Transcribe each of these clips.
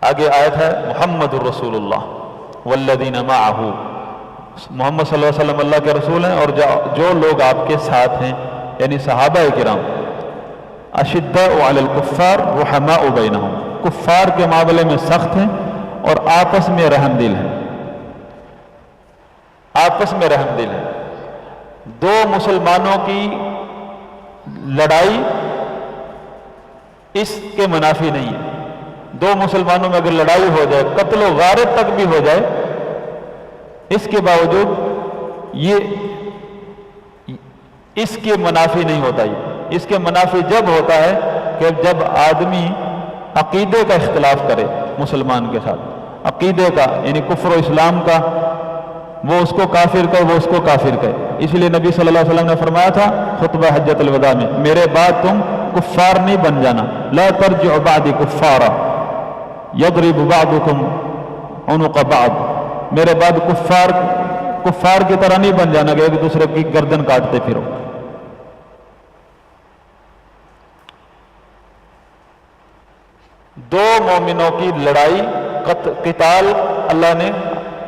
آگے آیت ہے محمد الرسول اللہ والذین معہ، محمد صلی اللہ علیہ وسلم اللہ کے رسول ہیں اور جو لوگ آپ کے ساتھ ہیں، یعنی صحابہ کرام، اشداء علی الکفار رحماء بینہم، کفار کے معاملے میں سخت ہیں اور آپس میں رحم دل ہیں، آپس میں رحم دل ہیں۔ دو مسلمانوں کی لڑائی اس کے منافی نہیں ہے۔ دو مسلمانوں میں اگر لڑائی ہو جائے، قتل و غارت تک بھی ہو جائے، اس کے باوجود یہ اس کے منافی نہیں ہوتا۔ یہ اس کے منافی جب ہوتا ہے کہ جب آدمی عقیدے کا اختلاف کرے مسلمان کے ساتھ، عقیدے کا یعنی کفر و اسلام کا، وہ اس کو کافر کہے، وہ اس کو کافر کہے۔ اس لیے نبی صلی اللہ علیہ وسلم نے فرمایا تھا خطبہ حجۃ الوداع میں، میرے بعد تم کفار نہیں بن جانا، لا ترجعوا بعدی کفارا یضرب بعضکم عنق بعض، میرے بعد کفار کی طرح نہیں بن جانا کہ ایک دوسرے کی گردن کاٹتے پھرو۔ دو مومنوں کی لڑائی قتال اللہ نے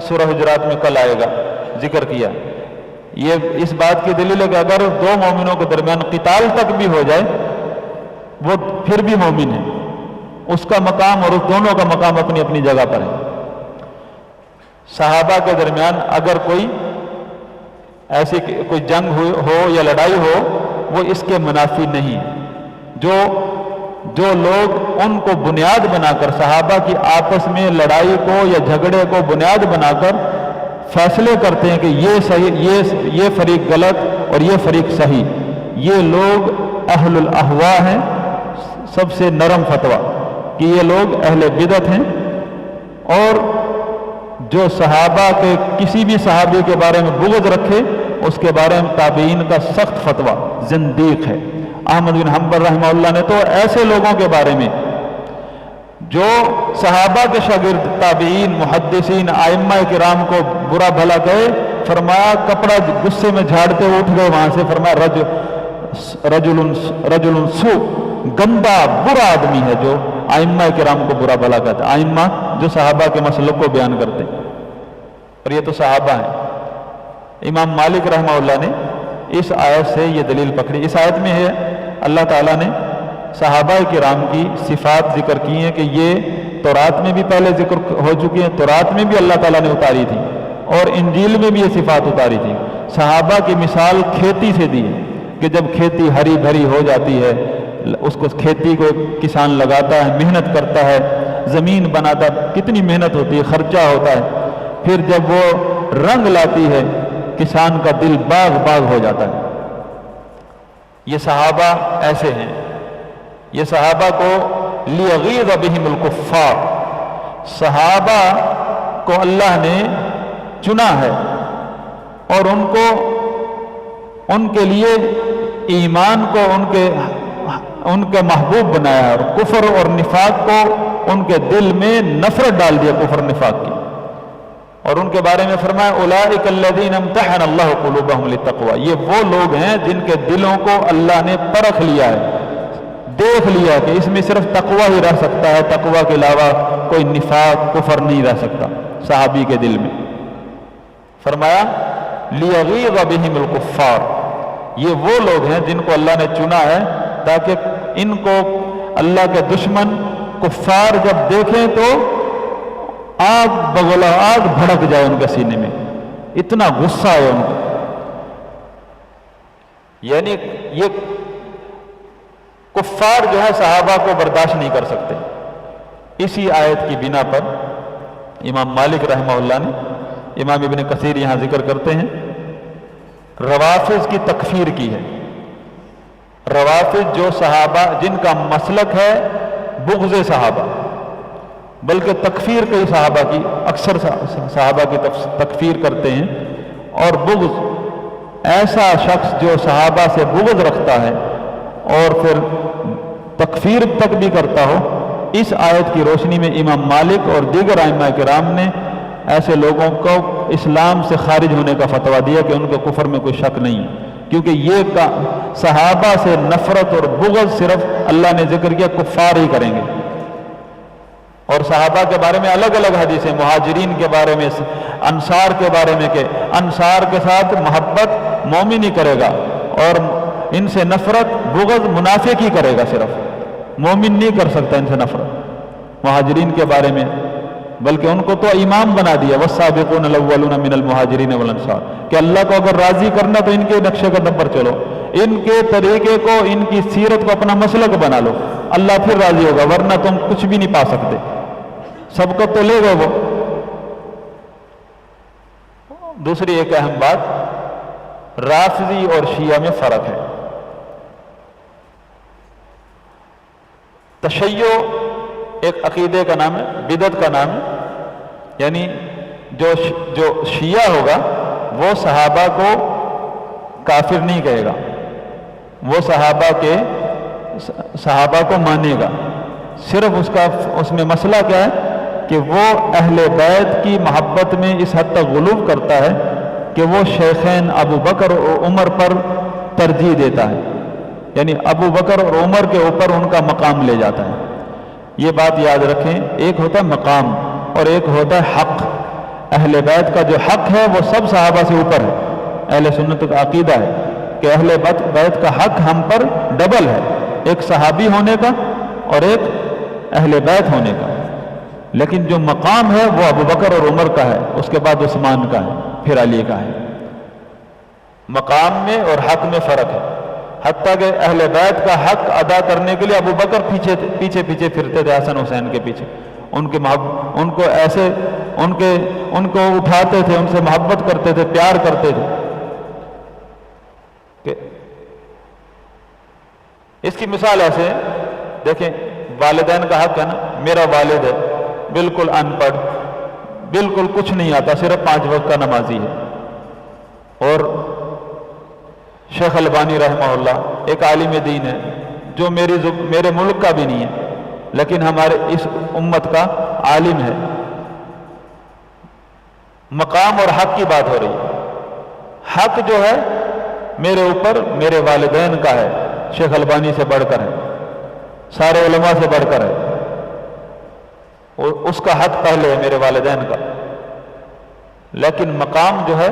سورہ حجرات میں کل آئے گا ذکر کیا۔ یہ اس بات کی دلیل ہے کہ اگر دو مومنوں کے درمیان قتال تک بھی ہو جائے وہ پھر بھی مومن ہے، اس کا مقام اور اس دونوں کا مقام اپنی اپنی جگہ پر ہے۔ صحابہ کے درمیان اگر کوئی ایسی کوئی جنگ ہو یا لڑائی ہو، وہ اس کے منافی نہیں۔ جو لوگ ان کو بنیاد بنا کر، صحابہ کی آپس میں لڑائی کو یا جھگڑے کو بنیاد بنا کر فیصلے کرتے ہیں کہ یہ صحیح، یہ فریق غلط اور یہ فریق صحیح، یہ لوگ اہل الاہواء ہیں، سب سے نرم فتویٰ کہ یہ لوگ اہل بدعت ہیں، اور جو صحابہ کے کسی بھی صحابی کے بارے میں بغض رکھے اس کے بارے میں تابعین کا سخت فتویٰ زندیق ہے۔ احمد بن حنبل رحمہ اللہ نے تو ایسے لوگوں کے بارے میں جو صحابہ کے شاگرد، تابعین، محدثین، ائمہ کرام کو برا بھلا کہے، فرمایا کپڑا غصے میں جھاڑتے اٹھ گئے وہاں سے، فرمایا رجل سوء، گندا برا آدمی ہے جو ائمہ کرام کو برا بھلا کہتا ہے، ائمہ جو صحابہ کے مسلک کو بیان کرتے ہیں، اور یہ تو صحابہ ہیں۔ امام مالک رحمہ اللہ نے اس آیت سے یہ دلیل پکڑی۔ اس آیت میں ہے اللہ تعالیٰ نے صحابہ کرام کی صفات ذکر کی ہیں کہ یہ تورات میں بھی پہلے ذکر ہو چکی ہیں، تورات میں بھی اللہ تعالیٰ نے اتاری تھی اور انجیل میں بھی یہ صفات اتاری تھی۔ صحابہ کی مثال کھیتی سے دی ہے کہ جب کھیتی ہری بھری ہو جاتی ہے، اس کو کھیتی کو کسان لگاتا ہے، محنت کرتا ہے، زمین بناتا ہے، کتنی محنت ہوتی ہے، خرچہ ہوتا ہے، پھر جب وہ رنگ لاتی ہے کسان کا دل باغ باغ ہو جاتا ہے۔ یہ صحابہ ایسے ہیں، یہ صحابہ کو لیغیظ بہم الکفار، صحابہ کو اللہ نے چنا ہے اور ان کے لیے ایمان کو ان کے محبوب بنایا ہے، اور کفر اور نفاق کو ان کے دل میں نفرت ڈال دیا، کفر نفاق کی، اور ان کے بارے میں فرمایا اولئک الذین امتحن اللہ قلوبہم للتقوی، یہ وہ لوگ ہیں جن کے دلوں کو اللہ نے پرکھ لیا ہے، دیکھ لیا کہ اس میں صرف تقوی ہی رہ سکتا ہے، تقوی کے علاوہ کوئی نفاق کفر نہیں رہ سکتا صحابی کے دل میں۔ فرمایا لیغیظ بہم الکفار، یہ وہ لوگ ہیں جن کو اللہ نے چنا ہے تاکہ ان کو اللہ کے دشمن کفار جب دیکھیں تو آگ بگولا، آگ بھڑک جائے ان کے سینے میں، اتنا غصہ ہے ان کو۔ یعنی یہ کفار جو ہے صحابہ کو برداشت نہیں کر سکتے۔ اسی آیت کی بنا پر امام مالک رحمہ اللہ نے، امام ابن کثیر یہاں ذکر کرتے ہیں، روافض کی تکفیر کی ہے۔ روافض جو صحابہ جن کا مسلک ہے بغض صحابہ، بلکہ تکفیر کئی صحابہ کی، اکثر صحابہ کی تکفیر کرتے ہیں، اور بغض ایسا شخص جو صحابہ سے بغض رکھتا ہے اور پھر تکفیر تک بھی کرتا ہو، اس آیت کی روشنی میں امام مالک اور دیگر ائمہ کرام نے ایسے لوگوں کو اسلام سے خارج ہونے کا فتویٰ دیا کہ ان کے کفر میں کوئی شک نہیں ہے، کیونکہ یہ صحابہ سے نفرت اور بغض صرف اللہ نے ذکر کیا کفار ہی کریں گے۔ اور صحابہ کے بارے میں الگ الگ حدیثیں، مہاجرین کے بارے میں، انصار کے بارے میں کہ انصار کے ساتھ محبت مومن ہی کرے گا اور ان سے نفرت بغض منافق ہی کرے گا، صرف مومن نہیں کر سکتا ان سے نفرت۔ مہاجرین کے بارے میں بلکہ ان کو تو امام بنا دیا، والسابقون الاولون من المہاجرین والانصار، کہ اللہ کو اگر راضی کرنا تو ان کے نقشے قدم پر چلو، ان کے طریقے کو، ان کی سیرت کو اپنا مسلک بنا لو، اللہ پھر راضی ہوگا، ورنہ تم کچھ بھی نہیں پا سکتے، سبقت تو لے گا وہ۔ دوسری ایک اہم بات، رافضی اور شیعہ میں فرق ہے۔ تشیع ایک عقیدے کا نام ہے، بدعت کا نام ہے، یعنی جو شیعہ ہوگا وہ صحابہ کو کافر نہیں کہے گا، وہ صحابہ کو مانے گا، صرف اس میں مسئلہ کیا ہے کہ وہ اہل بیت کی محبت میں اس حد تک غلو کرتا ہے کہ وہ شیخین ابو بکر اور عمر پر ترجیح دیتا ہے، یعنی ابو بکر اور عمر کے اوپر ان کا مقام لے جاتا ہے۔ یہ بات یاد رکھیں، ایک ہوتا ہے مقام اور ایک ہوتا ہے حق۔ اہل بیت کا جو حق ہے وہ سب صحابہ سے اوپر ہے، اہل سنت کا عقیدہ ہے کہ اہل بیت کا حق ہم پر ڈبل ہے، ایک صحابی ہونے کا اور ایک اہل بیت ہونے کا، لیکن جو مقام ہے وہ ابو بکر اور عمر کا ہے، اس کے بعد عثمان کا ہے، پھر علی کا ہے۔ مقام میں اور حق میں فرق ہے، حتیٰ کہ اہل بیت کا حق ادا کرنے کے لیے ابو بکر پیچھے پھرتے تھے حسن حسین کے پیچھے، ان کو اٹھاتے تھے، ان سے محبت کرتے تھے، پیار کرتے تھے۔ کہ اس کی مثال ایسے ہے، دیکھیں والدین کا حق ہے نا، میرا والد ہے بالکل ان پڑھ، بالکل کچھ نہیں آتا، صرف 5 وقت کا نمازی ہے، اور شیخ البانی رحمہ اللہ ایک عالم دین ہے جو میرے ملک کا بھی نہیں ہے لیکن ہمارے اس امت کا عالم ہے۔ مقام اور حق کی بات ہو رہی ہے، حق جو ہے میرے اوپر میرے والدین کا ہے، شیخ البانی سے بڑھ کر ہے، سارے علماء سے بڑھ کر ہے، اس کا حق پہلے ہے میرے والدین کا، لیکن مقام جو ہے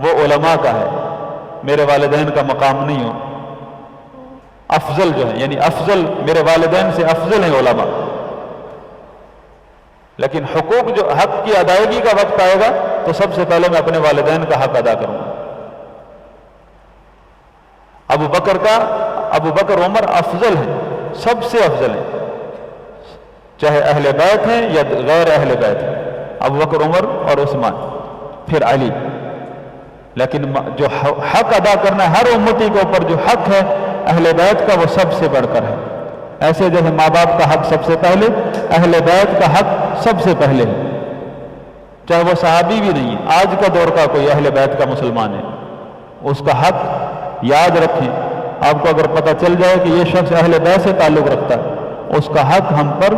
وہ علماء کا ہے، میرے والدین کا مقام نہیں ہو۔ افضل جو ہے، یعنی افضل میرے والدین سے افضل ہیں علماء، لیکن حقوق جو حق کی ادائیگی کا وقت آئے گا تو سب سے پہلے میں اپنے والدین کا حق ادا کروں گا۔ ابو بکر عمر افضل ہیں، سب سے افضل ہیں، چاہے اہل بیت ہیں یا غیر اہل بیت ہیں، ابو بکر عمر اور عثمان، پھر علی۔ لیکن جو حق ادا کرنا ہے ہر امتی کے اوپر، جو حق ہے اہل بیت کا، وہ سب سے بڑھ کر ہے۔ ایسے جیسے ماں باپ کا حق سب سے پہلے، اہل بیت کا حق سب سے پہلے ہے، چاہے وہ صحابی بھی نہیں ہے، آج کا دور کا کوئی اہل بیت کا مسلمان ہے، اس کا حق یاد رکھیں۔ آپ کو اگر پتہ چل جائے کہ یہ شخص اہل بیت سے تعلق رکھتا ہے، اس کا حق ہم پر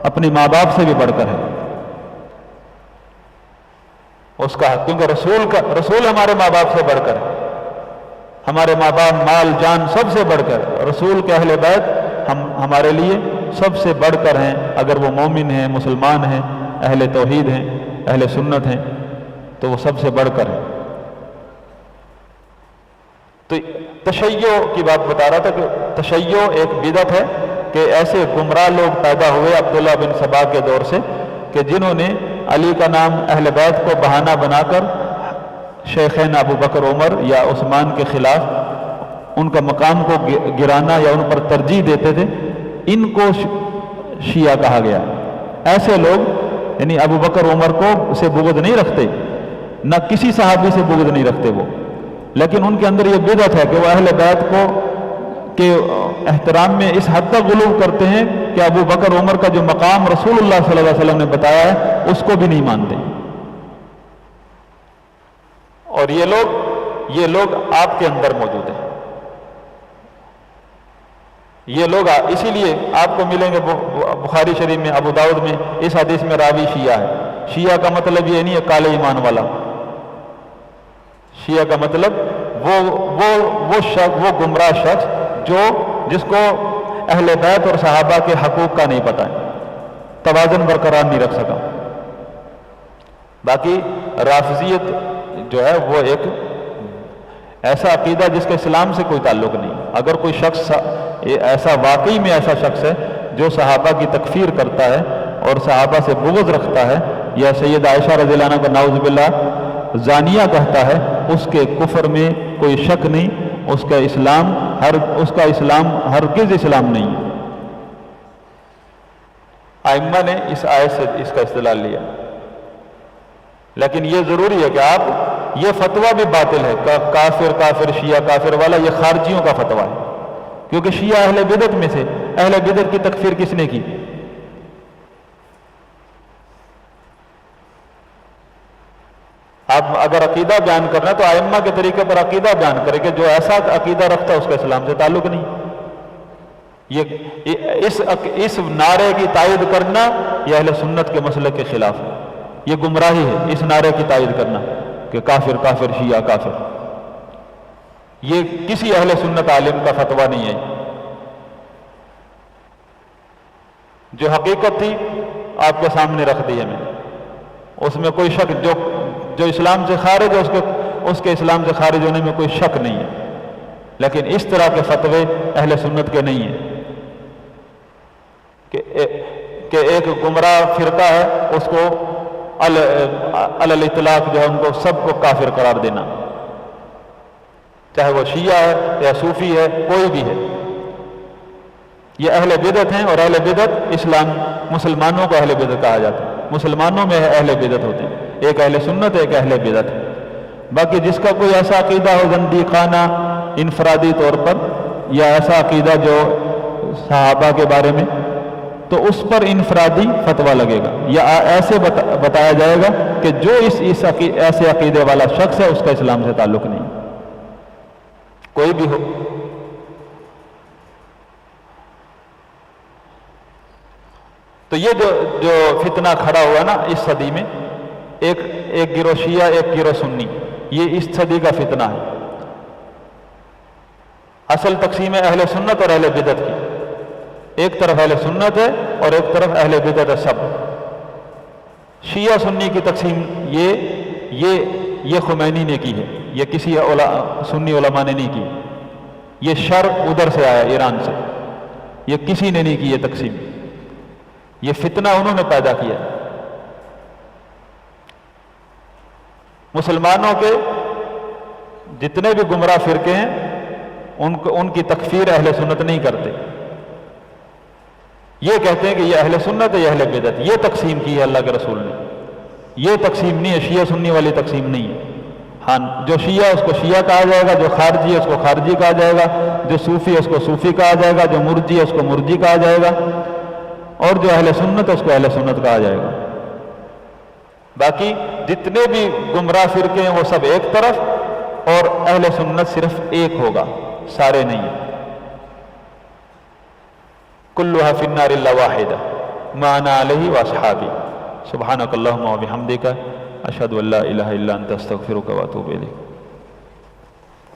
اپنے ماں باپ سے بھی بڑھ کر ہے، اس کا حق، کیونکہ رسول ہمارے ماں باپ سے بڑھ کر ہے، ہمارے ماں باپ مال جان سب سے بڑھ کر، رسول کے اہل بیت ہمارے لیے سب سے بڑھ کر ہیں، اگر وہ مومن ہیں، مسلمان ہیں، اہل توحید ہیں، اہل سنت ہیں، تو وہ سب سے بڑھ کر ہیں۔ تو تشیع کی بات بتا رہا تھا کہ تشیع ایک بدعت ہے کہ ایسے گمراہ لوگ پیدا ہوئے عبداللہ بن سبا کے دور سے کہ جنہوں نے علی کا نام اہل بیت کو بہانہ بنا کر شیخین ابو بکر عمر یا عثمان کے خلاف ان کا مقام کو گرانا یا ان پر ترجیح دیتے تھے، ان کو شیعہ کہا گیا۔ ایسے لوگ یعنی ابو بکر عمر کو سے بغض نہیں رکھتے، نہ کسی صحابی سے بغض نہیں رکھتے وہ، لیکن ان کے اندر یہ بدعت ہے کہ وہ اہل بیت کو کے احترام میں اس حد تک غلو کرتے ہیں کہ ابو بکر عمر کا جو مقام رسول اللہ صلی اللہ علیہ وسلم نے بتایا ہے اس کو بھی نہیں مانتے۔ اور یہ لوگ آپ کے اندر موجود ہیں، یہ لوگ اسی لیے آپ کو ملیں گے بخاری شریف میں، ابو داؤد میں، اس حدیث میں راوی شیعہ ہے۔ شیعہ کا مطلب یہ نہیں ہے کالے ایمان والا، شیعہ کا مطلب وہ گمراہ شخص جس کو اہل بیت اور صحابہ کے حقوق کا نہیں پتہ ہے، توازن برقرار نہیں رکھ سکا۔ باقی رافضیت جو ہے وہ ایک ایسا عقیدہ جس کا اسلام سے کوئی تعلق نہیں۔ اگر کوئی شخص ایسا واقعی میں ایسا شخص ہے جو صحابہ کی تکفیر کرتا ہے اور صحابہ سے بغض رکھتا ہے، یا سید عائشہ رضی اللہ عنہ کو نعوذ باللہ زانیہ کہتا ہے، اس کے کفر میں کوئی شک نہیں، اس کا اسلام ہرگز اسلام نہیں ہے۔ ائمہ نے اس آیت سے اس کا استدلال لیا، لیکن یہ ضروری ہے کہ آپ یہ فتویٰ بھی باطل ہے، کافر شیعہ کافر والا، یہ خارجیوں کا فتویٰ ہے، کیونکہ شیعہ اہل بدعت میں سے، اہل بدعت کی تکفیر کس نے کی؟ آپ اگر عقیدہ بیان کرنا تو ائمہ کے طریقے پر عقیدہ بیان کرے کہ جو ایسا عقیدہ رکھتا ہے اس کا اسلام سے تعلق نہیں۔ اس نعرے کی تائید کرنا یہ اہل سنت کے مسلک کے خلاف ہے، یہ گمراہی ہے اس نعرے کی تائید کرنا کہ کافر شیعہ کافر۔ یہ کسی اہل سنت عالم کا فتویٰ نہیں ہے۔ جو حقیقت تھی آپ کے سامنے رکھ دی ہے میں نے، اس میں کوئی شک، جو اسلام سے خارج ہے اس کے اسلام سے خارج ہونے میں کوئی شک نہیں ہے، لیکن اس طرح کے فتوے اہل سنت کے نہیں ہیں کہ ایک گمراہ فرقہ ہے اس کو علی الاطلاق جو ہے ان کو سب کو کافر قرار دینا، چاہے وہ شیعہ ہے یا صوفی ہے، کوئی بھی ہے۔ یہ اہل بدعت ہیں، اور اہل بدعت مسلمانوں کو اہل بدعت کہا جاتا ہے۔ مسلمانوں میں اہل بدعت ہوتے ہیں، ایک اہل سنت ہے، ایک اہل بدعت ہے۔ باقی جس کا کوئی ایسا عقیدہ ہو زندیقانہ انفرادی طور پر، یا ایسا عقیدہ جو صحابہ کے بارے میں، تو اس پر انفرادی فتویٰ لگے گا، یا ایسے بتایا جائے گا کہ جو ایسے عقیدے والا شخص ہے اس کا اسلام سے تعلق نہیں، کوئی بھی ہو۔ تو یہ جو فتنہ کھڑا ہوا نا اس صدی میں، ایک گروہ شیعہ ایک گروہ سنی، یہ اس صدی کا فتنہ ہے۔ اصل تقسیم ہے اہل سنت اور اہل بدعت کی، ایک طرف اہل سنت ہے اور ایک طرف اہل بدعت ہے سب۔ شیعہ سنی کی تقسیم یہ خمینی نے کی ہے، یہ کسی سنی علماء نے نہیں کی، یہ شر ادھر سے آیا ایران سے، یہ کسی نے نہیں کی یہ تقسیم، یہ فتنہ انہوں نے پیدا کیا۔ مسلمانوں کے جتنے بھی گمراہ فرقے ہیں ان کی تکفیر اہل سنت نہیں کرتے، یہ کہتے ہیں کہ یہ اہل سنت ہے یہ اہل بدعت، یہ تقسیم کی ہے اللہ کے رسول نے، یہ تقسیم نہیں ہے، شیعہ سنی والی تقسیم نہیں ہے۔ ہاں جو شیعہ اس کو شیعہ کہا جائے گا، جو خارجی ہے اس کو خارجی کہا جائے گا، جو صوفی ہے اس کو صوفی کہا جائے گا، جو مرجی ہے اس کو مرجی کہا جائے گا، اور جو اہل سنت ہے اس کو اہل سنت کہا جائے گا۔ باقی جتنے بھی گمراہ فرقے ہیں وہ سب ایک طرف، اور اہل سنت صرف ایک ہوگا، سارے نہیں ہیں۔ کلھا فی النار الا واحدہ ما انا علیہ واصحابی، سبحانک اللہم وبحمدک، اشہد ان لا الہ الا انت استغفرک واتوب الیک۔